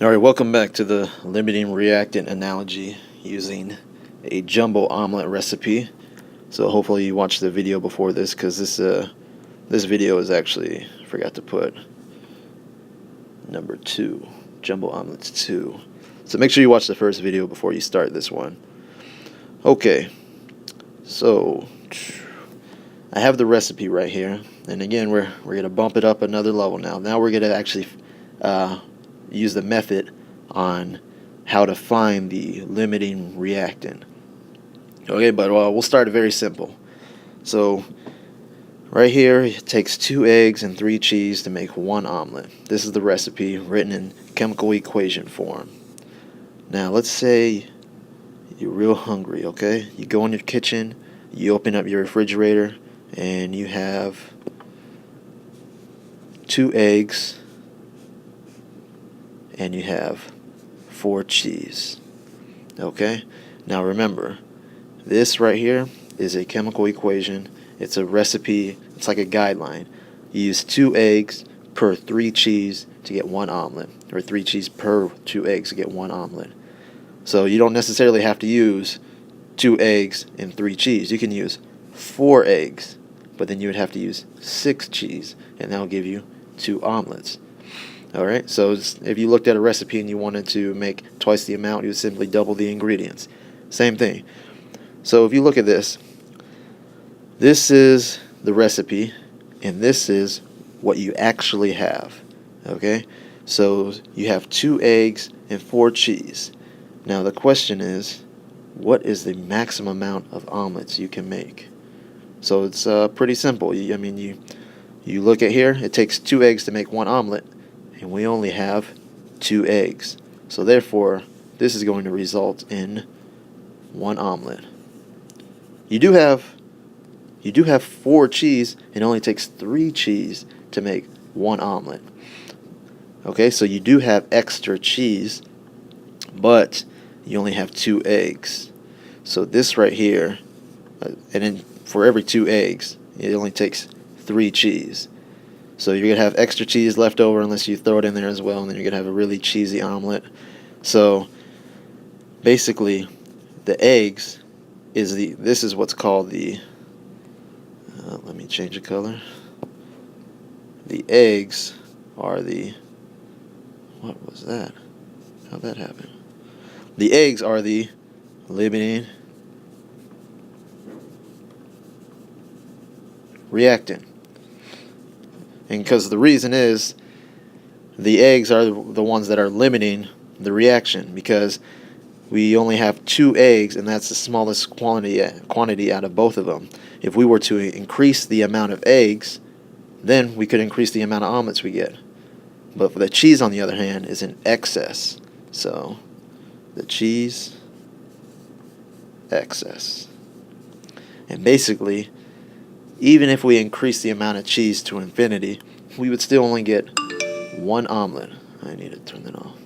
Alright, welcome back to the limiting reactant analogy using a jumbo omelet recipe. So hopefully you watched the video before this, because this video is actually, I forgot to put number 2, jumbo omelets 2. So make sure you watch the first video before you start this one. Okay, so I have the recipe right here, and again we're gonna bump it up another level now. Now we're gonna actually use the method on how to find the limiting reactant. Okay, but we'll start very simple. So right here, it takes 2 eggs and 3 cheese to make 1 omelet. This is the recipe written in chemical equation form. Now let's say you're real hungry, okay? You go in your kitchen, you open up your refrigerator, and you have 2 eggs and you have 4 cheese. Okay? Now remember, this right here is a chemical equation. It's a recipe. It's like a guideline. You use 2 eggs per 3 cheese to get 1 omelet, or 3 cheese per 2 eggs to get 1 omelet. So you don't necessarily have to use 2 eggs and 3 cheese. You can use 4 eggs, but then you would have to use 6 cheese, and that'll give you 2 omelets. Alright, so if you looked at a recipe and you wanted to make twice the amount, you would simply double the ingredients. Same thing. So if you look at this, this is the recipe, and this is what you actually have. Okay, so you have 2 eggs and 4 cheese. Now the question is, what is the maximum amount of omelets you can make? So it's pretty simple. You look at here, it takes 2 eggs to make 1 omelet, and we only have 2 eggs. So therefore, this is going to result in 1 omelet. You do have 4 cheese, and it only takes 3 cheese to make 1 omelet. Okay, so you do have extra cheese, but you only have 2 eggs. So this right here, and then for every 2 eggs, it only takes 3 cheese. So you're going to have extra cheese left over unless you throw it in there as well, and then you're going to have a really cheesy omelet. So basically, the eggs this is what's called the, let me change the color. The eggs are what was that? How'd that happen? The eggs are the limiting reactant. And because the reason is, the eggs are the ones that are limiting the reaction, because we only have 2 eggs, and that's the smallest quantity out of both of them. If we were to increase the amount of eggs, then we could increase the amount of omelets we get. But for the cheese, on the other hand, is in excess. So the cheese excess. And basically, even if we increase the amount of cheese to infinity, we would still only get 1 omelet. I need to turn that off.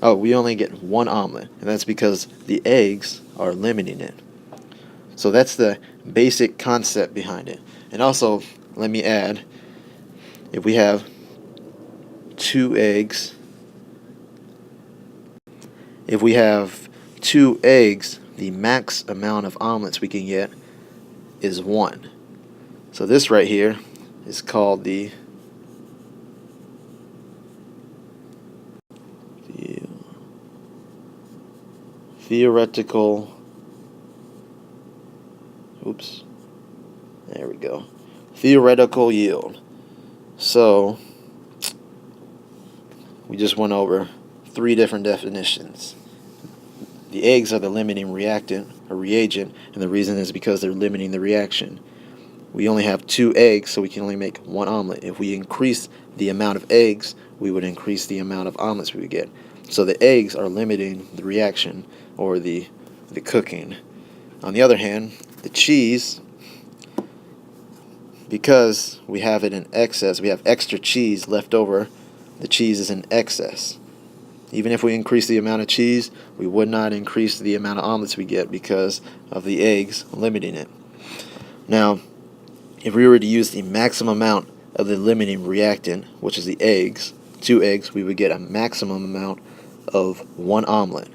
Oh, we only get 1 omelet, and that's because the eggs are limiting it. So that's the basic concept behind it. And also, let me add, if we have 2 eggs, the max amount of omelets we can get is 1. So this right here is called the theoretical, there we go, theoretical yield. So we just went over 3 different definitions. The eggs are the limiting reactant or reagent, and the reason is because they're limiting the reaction. We only have 2 eggs, so we can only make 1 omelet. If we increase the amount of eggs, we would increase the amount of omelets we would get. So the eggs are limiting the reaction, or the cooking. On the other hand, the cheese, because we have it in excess, we have extra cheese left over, the cheese is in excess. Even if we increase the amount of cheese, we would not increase the amount of omelets we get because of the eggs limiting it. Now, if we were to use the maximum amount of the limiting reactant, which is the eggs, 2 eggs, we would get a maximum amount of 1 omelet.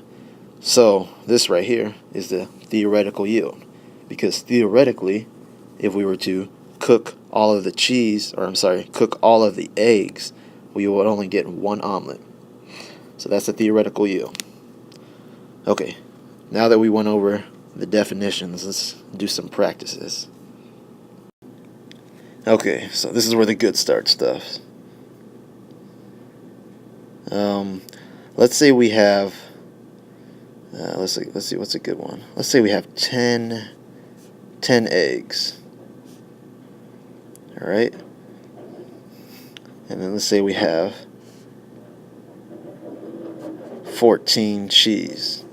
So this right here is the theoretical yield, because theoretically, if we were to cook all of the cheese, or I'm sorry, cook all of the eggs, we would only get 1 omelet. So that's the theoretical yield. Okay, now that we went over the definitions, let's do some practices. Okay, so this is where the good start stuff. Let's say we have, let's see, what's a good one? Let's say we have 10 eggs. All right, and then let's say we have 14 cheese.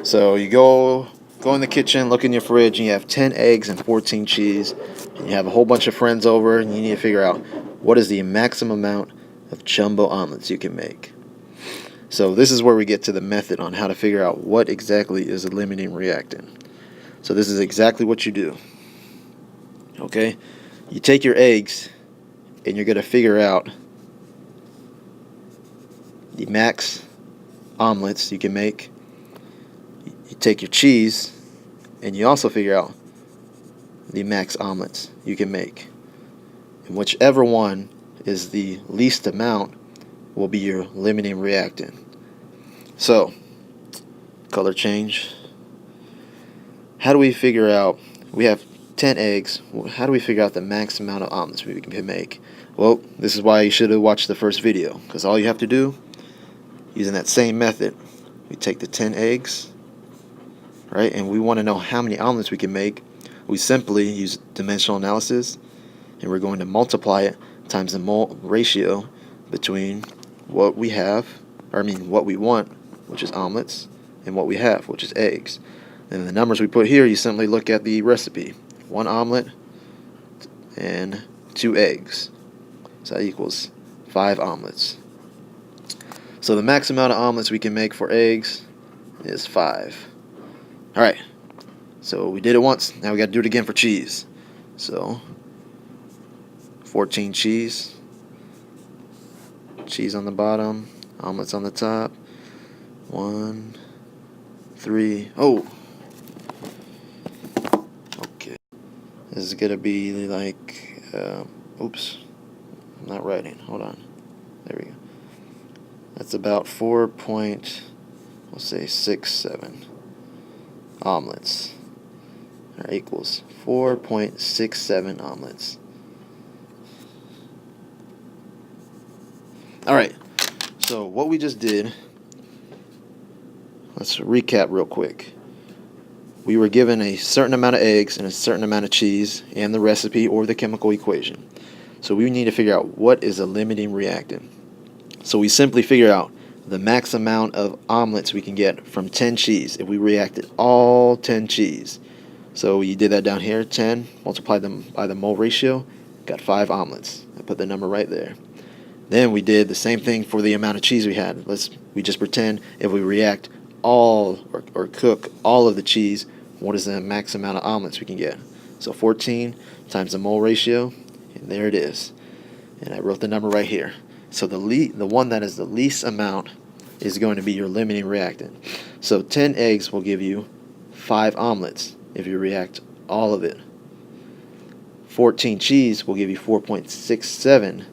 So you go in the kitchen, look in your fridge, and you have 10 eggs and 14 cheese, and you have a whole bunch of friends over, and you need to figure out what is the maximum amount of jumbo omelets you can make. So this is where we get to the method on how to figure out what exactly is a limiting reactant. So this is exactly what you do. Okay, you take your eggs and you're going to figure out the max omelets you can make. You take your cheese and you also figure out the max omelets you can make. And whichever one is the least amount will be your limiting reactant. So, color change. How do we figure out, we have 10 eggs, how do we figure out the max amount of omelets we can make? Well, this is why you should have watched the first video, because all you have to do, using that same method, we take the 10 eggs, right, and we want to know how many omelets we can make. We simply use dimensional analysis, and we're going to multiply it times the mole ratio between what we have, or what we want, which is omelets, and what we have, which is eggs. And the numbers we put here, you simply look at the recipe. 1 omelet and 2 eggs. So that equals 5 omelets. So the max amount of omelets we can make for eggs is 5. Alright, so we did it once, now we got to do it again for cheese. So 14 cheese on the bottom, omelets on the top. 1, 3, oh, okay, this is gonna be like, oops, I'm not writing, hold on, there we go. That's about 4.67 omelets, or equals 4.67 omelets. Alright, so what we just did, let's recap real quick. We were given a certain amount of eggs and a certain amount of cheese and the recipe or the chemical equation. So we need to figure out what is a limiting reactant. So we simply figure out the max amount of omelets we can get from 10 cheese if we reacted all 10 cheese. So you did that down here, 10, multiplied them by the mole ratio, got 5 omelets. I put the number right there. Then we did the same thing for the amount of cheese we had. We just pretend if we react all or cook all of the cheese, what is the max amount of omelets we can get? So 14 times the mole ratio, and there it is. And I wrote the number right here. So the one that is the least amount is going to be your limiting reactant. So 10 eggs will give you 5 omelets if you react all of it. 14 cheese will give you 4.67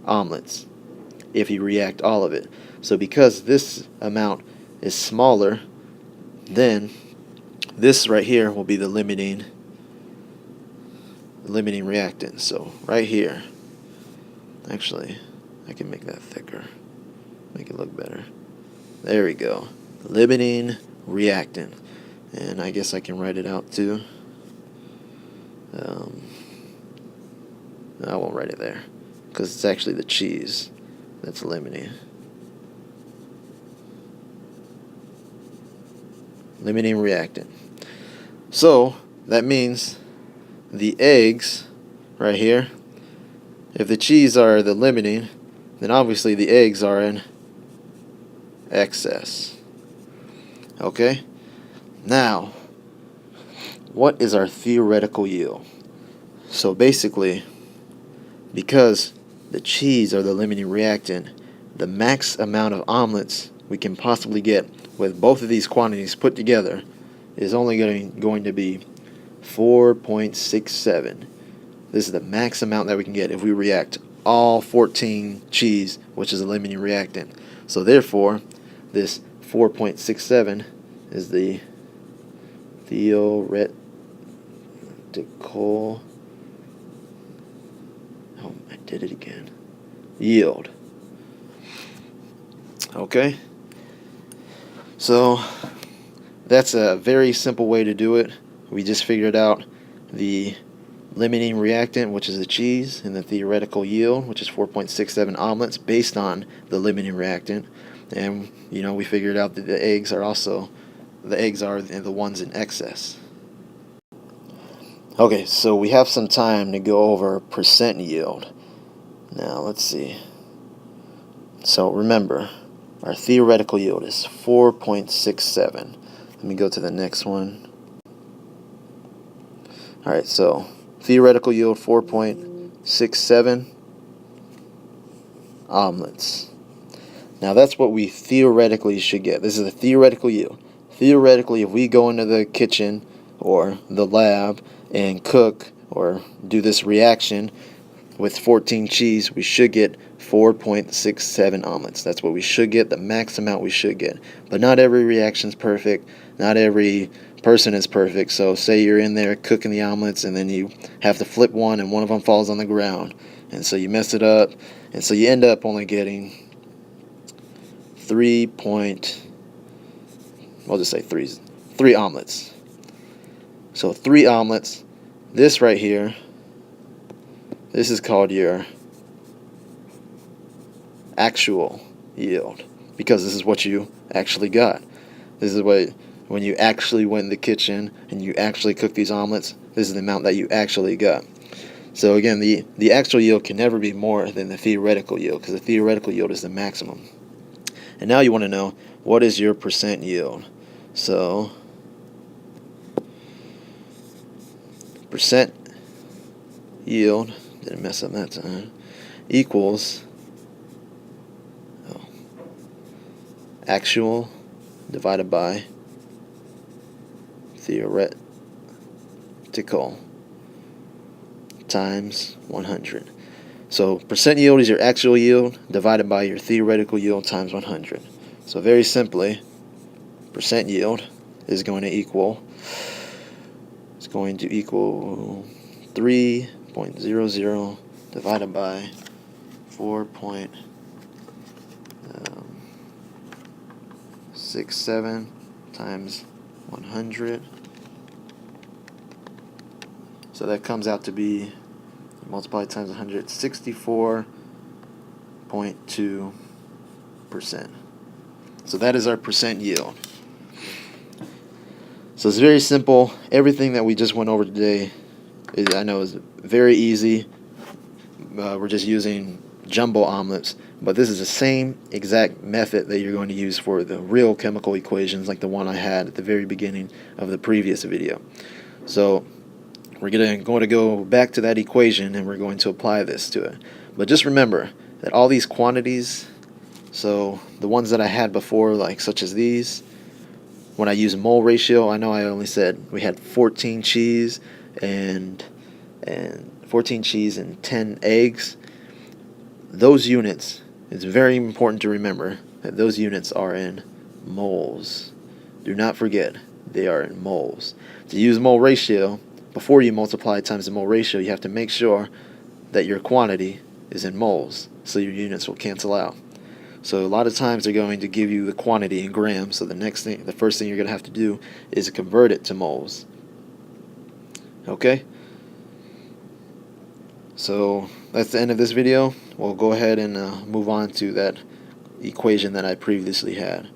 omelets if you react all of it. So because this amount is smaller, then this right here will be the limiting reactant. So right here, actually I can make that thicker, make it look better. There we go, limiting reactant. And I guess I can write it out too. I won't write it there because it's actually the cheese that's limiting reactant. So that means the eggs right here, if the cheese are the limiting, then obviously the eggs are in excess. Okay, now what is our theoretical yield? So basically, because the cheese are the limiting reactant, the max amount of omelets we can possibly get with both of these quantities put together is only going to be 4.67. This is the max amount that we can get if we react all 14 cheese, which is a limiting reactant. So therefore, this 4.67 is the theoretical, oh, I did it again, yield. Okay, so that's a very simple way to do it. We just figured out the limiting reactant, which is the cheese, and the theoretical yield, which is 4.67 omelets based on the limiting reactant. And we figured out that the eggs are the ones in excess. Okay, so we have some time to go over percent yield. Now let's see. So remember, our theoretical yield is 4.67. Let me go to the next one. Alright, so theoretical yield 4.67 omelets. Now that's what we theoretically should get. This is a theoretical yield. Theoretically, if we go into the kitchen or the lab and cook or do this reaction with 14 cheese, we should get 4.67 omelets. That's what we should get, the max amount we should get. But not every reaction is perfect. Not every person is perfect. So say you're in there cooking the omelets and then you have to flip one and one of them falls on the ground. And so you mess it up. And so you end up only getting three omelets. So 3 omelets. This right here, this is called your actual yield, because this is what you actually got. This is what, when you actually went in the kitchen and you actually cooked these omelets, this is the amount that you actually got. So again, the actual yield can never be more than the theoretical yield, because the theoretical yield is the maximum. And now you want to know, what is your percent yield? So percent yield, didn't mess up that time, equals actual divided by theoretical times 100. So percent yield is your actual yield divided by your theoretical yield times 100. So very simply, percent yield is going to equal 3.00 divided by 4.67 times 100. So that comes out to be, multiplied times 100, 64.2%. So that is our percent yield. So it's very simple. Everything that we just went over today is very easy. We're just using jumbo omelets, but this is the same exact method that you're going to use for the real chemical equations, like the one I had at the very beginning of the previous video. So we're going to go back to that equation and we're going to apply this to it. But just remember that all these quantities, so the ones that I had before, like such as these, when I use mole ratio, I know I only said we had 14 cheese and 10 eggs. Those units, it's very important to remember that those units are in moles. Do not forget, they are in moles. To use mole ratio, before you multiply times the mole ratio, you have to make sure that your quantity is in moles, so your units will cancel out. So a lot of times they're going to give you the quantity in grams, so the first thing you're going to have to do is convert it to moles. Okay? So that's the end of this video. We'll go ahead and move on to that equation that I previously had.